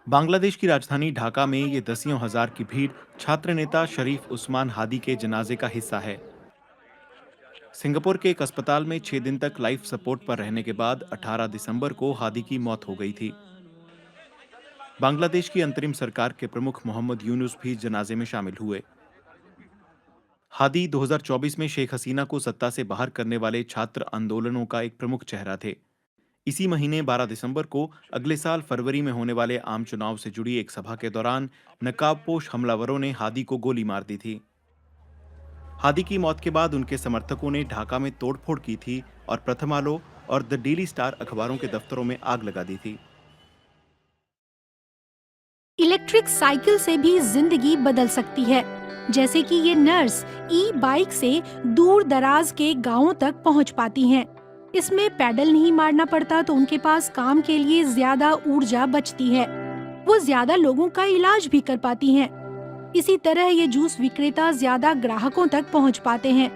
बांग्लादेश की राजधानी ढाका में ये दसियों हजार की भीड़ छात्र नेता शरीफ उस्मान हादी के जनाजे का हिस्सा है। सिंगापुर के एक अस्पताल में 6 दिन तक लाइफ सपोर्ट पर रहने के बाद 18 दिसंबर को हादी की मौत हो गई थी। बांग्लादेश की अंतरिम सरकार के प्रमुख मोहम्मद यूनुस भी जनाजे में शामिल हुए। हादी 2024 में शेख हसीना को सत्ता से बाहर करने वाले छात्र आंदोलनों का एक प्रमुख चेहरा थे। इसी महीने 12 दिसंबर को अगले साल फरवरी में होने वाले आम चुनाव से जुड़ी एक सभा के दौरान नकाबपोश हमलावरों ने हादी को गोली मार दी थी। हादी की मौत के बाद उनके समर्थकों ने ढाका में तोड़फोड़ की थी और प्रथम आलो और द डेली स्टार अखबारों के दफ्तरों में आग लगा दी थी। इलेक्ट्रिक साइकिल से भी जिंदगी बदल सकती है, जैसे कि ये नर्स ई बाइक से दूर दराज के गांवों तक पहुंच पाती हैं। इसमें पैडल नहीं मारना पड़ता तो उनके पास काम के लिए ज्यादा ऊर्जा बचती है। वो ज्यादा लोगों का इलाज भी कर पाती हैं। इसी तरह ये जूस विक्रेता ज्यादा ग्राहकों तक पहुंच पाते हैं।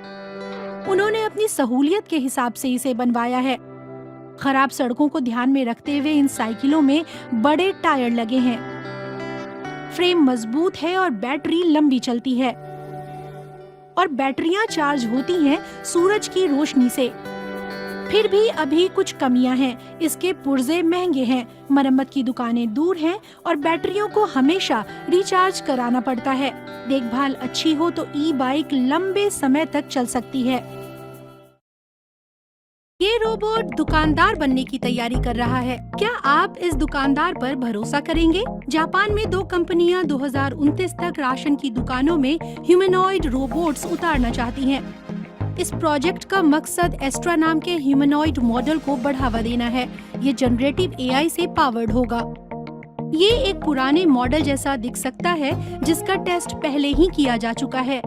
उन्होंने अपनी सहूलियत के हिसाब से इसे बनवाया है। खराब सड़कों को ध्यान में रखते हुए इन साइकिलों में बड़े टायर लगे हैं। फ्रेम मजबूत है और बैटरी लंबी चलती है। और बैटरियां चार्ज होती हैं सूरज की रोशनी से। फिर भी अभी कुछ कमियां हैं। इसके पुर्जे महंगे हैं, मरम्मत की दुकानें दूर हैं और बैटरियों को हमेशा रिचार्ज कराना पड़ता है। देखभाल अच्छी हो तो ई बाइक लंबे समय तक चल सकती है। ये रोबोट दुकानदार बनने की तैयारी कर रहा है। क्या आप इस दुकानदार पर भरोसा करेंगे? जापान में 2 कंपनियां 2029 तक राशन की दुकानों में ह्यूमनॉइड रोबोट्स उतारना चाहती हैं। इस प्रोजेक्ट का मकसद एस्ट्रा नाम के ह्यूमनॉइड मॉडल को बढ़ावा देना है। ये जनरेटिव एआई से पावर्ड होगा। ये एक पुराने मॉडल जैसा दिख सकता है, जिसका टेस्ट पहले ही किया जा चुका है।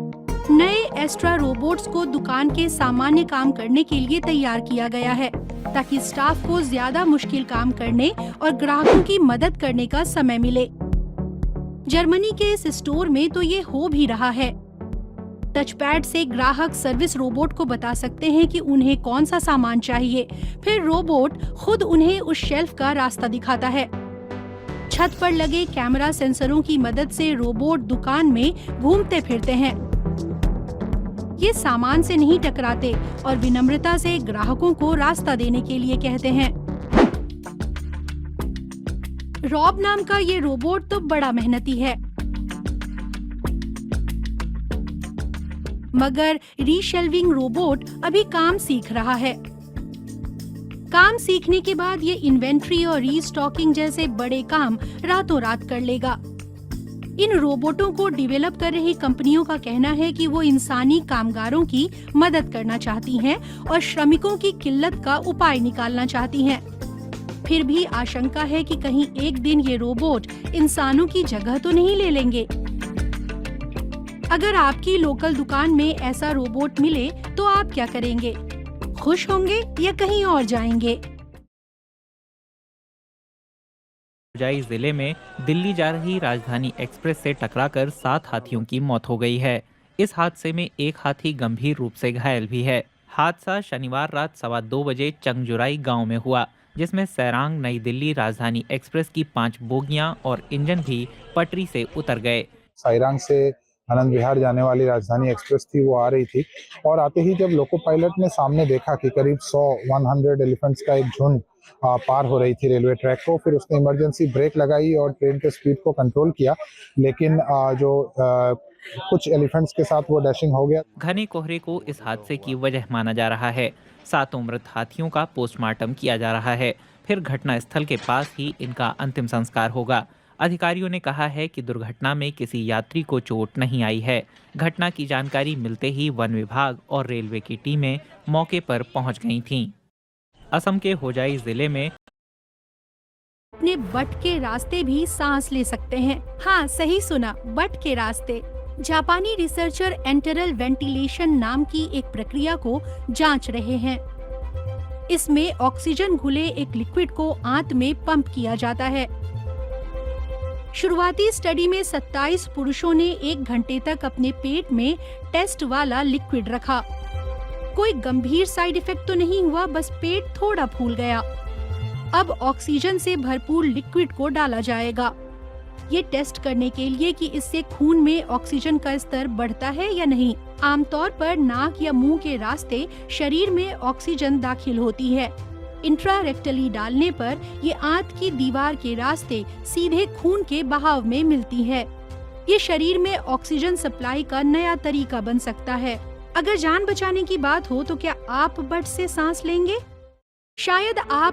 नए एस्ट्रा रोबोट्स को दुकान के सामान्य काम करने के लिए तैयार किया गया है, ताकि स्टाफ को ज्यादा मुश्किल काम करने और ग्राहकों की मदद करने का समय मिले। जर्मनी के इस स्टोर में तो ये हो भी रहा है। टचपैड से ग्राहक सर्विस रोबोट को बता सकते हैं कि उन्हें कौन सा सामान चाहिए। फिर रोबोट खुद उन्हें उस शेल्फ का रास्ता दिखाता है। छत पर लगे कैमरा सेंसरों की मदद से रोबोट दुकान में घूमते फिरते हैं। ये सामान से नहीं टकराते और विनम्रता से ग्राहकों को रास्ता देने के लिए कहते हैं। रॉब नाम का ये रोबोट तो बड़ा मेहनती है, मगर रीशेल्विंग रोबोट अभी काम सीख रहा है। काम सीखने के बाद ये इन्वेंट्री और रीस्टॉकिंग जैसे बड़े काम रातों रात कर लेगा। इन रोबोटों को डेवलप कर रही कंपनियों का कहना है कि वो इंसानी कामगारों की मदद करना चाहती हैं और श्रमिकों की किल्लत का उपाय निकालना चाहती हैं। फिर भी आशंका है कि कहीं एक दिन ये रोबोट इंसानों की जगह तो नहीं ले लेंगे। अगर आपकी लोकल दुकान में ऐसा रोबोट मिले तो आप क्या करेंगे? खुश होंगे या कहीं और जाएंगे? जाई जिले में दिल्ली जा रही राजधानी एक्सप्रेस से टकराकर 7 हाथियों की मौत हो गई है। इस हादसे में एक हाथी गंभीर रूप से घायल भी है। हादसा शनिवार रात 2:15 बजे चंगजुराई गांव में हुआ, जिसमें सैरांग नई दिल्ली राजधानी एक्सप्रेस की 5 बोगियां और इंजन भी पटरी से उतर गए। सैरांग से आनंद विहार जाने वाली राजधानी एक्सप्रेस थी, वो आ रही थी और आते ही जब लोको पायलट ने सामने देखा कि करीब 100 एलिफेंट्स का एक झुंड पार हो रही थी रेलवे ट्रैक को, फिर उसने इमरजेंसी ब्रेक लगाई और ट्रेन के स्पीड को कंट्रोल किया, लेकिन कुछ एलिफेंट्स के साथ वो डैशिंग हो गया। घने कोहरे को इस हादसे की वजह माना जा रहा है। 7 मृत हाथियों का पोस्टमार्टम किया जा रहा है। फिर घटना स्थल के पास ही इनका अंतिम संस्कार होगा। अधिकारियों ने कहा है कि दुर्घटना में किसी यात्री को चोट नहीं आई है। घटना की जानकारी मिलते ही वन विभाग और रेलवे की टीमें मौके पर पहुंच गई थीं। असम के होजाई जिले में अपने बट के रास्ते भी सांस ले सकते हैं। हाँ, सही सुना, बट के रास्ते। जापानी रिसर्चर एंटरल वेंटिलेशन नाम की एक प्रक्रिया को जांच रहे हैं। इसमें ऑक्सीजन घुले एक लिक्विड को आंत में पंप किया जाता है। शुरुआती स्टडी में 27 पुरुषों ने 1 घंटे तक अपने पेट में टेस्ट वाला लिक्विड रखा। कोई गंभीर साइड इफेक्ट तो नहीं हुआ, बस पेट थोड़ा फूल गया। अब ऑक्सीजन से भरपूर लिक्विड को डाला जाएगा। ये टेस्ट करने के लिए कि इससे खून में ऑक्सीजन का स्तर बढ़ता है या नहीं। आमतौर पर नाक या मुंह के रास्ते शरीर में ऑक्सीजन दाखिल होती है। इंट्रारेक्टली डालने पर ये आंत की दीवार के रास्ते सीधे खून के बहाव में मिलती है। ये शरीर में ऑक्सीजन सप्लाई का नया तरीका बन सकता है। अगर जान बचाने की बात हो तो क्या आप बट से सांस लेंगे? शायद आप